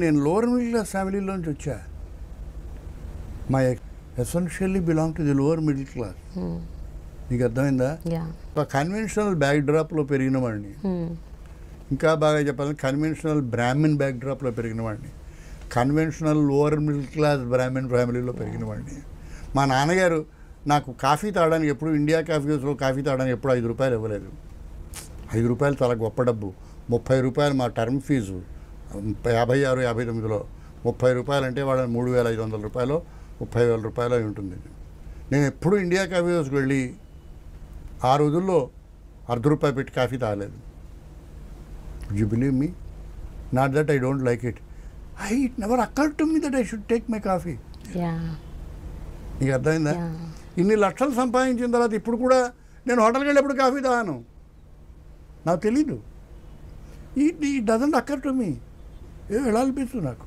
నేను lower middle class ఫ్యామిలీలోంచి వచ్చా. My essentially belong to the lower middle class. నీకు అర్థమైందా? ఒక కన్వెన్షనల్ బ్యాక్ డ్రాప్లో పెరిగిన వాడిని, ఇంకా బాగా చెప్పాలంటే కన్వెన్షనల్ బ్రాహ్మిన్ బ్యాక్ డ్రాప్లో పెరిగిన వాడిని, conventional lower middle class Brahmin ఫ్యామిలీలో పెరిగిన వాడిని. మా నాన్నగారు నాకు కాఫీ తాగడానికి ఎప్పుడు ఇండియా కాఫీ హౌస్లో కాఫీ తాగడానికి ఎప్పుడు 5 రూపాయలు ఇవ్వలేదు. 5 రూపాయలు చాలా గొప్ప డబ్బు. 30 రూపాయలు మా టర్మ్ ఫీజు 56, 59లో 30 రూపాయలు అంటే వాళ్ళ 3,500 రూపాయలు 30,000 రూపాయలు అయి ఉంటుంది. నేను ఎప్పుడు ఇండియా కాఫీ హౌస్కి వెళ్ళి ఆ రోజుల్లో ₹1 పెట్టి కాఫీ తాగలేదు. You believe me? Not that I don't like it. It never occurred to me that I should take my coffee. నీకు అర్థమైందా? ఇన్ని లక్షలు సంపాదించిన తర్వాత ఇప్పుడు కూడా నేను హోటల్కి వెళ్ళినప్పుడు కాఫీ తాగాను. నాకు తెలీదు. It doesn't occur to me. ఎలా అనిపిస్తుంది నాకు.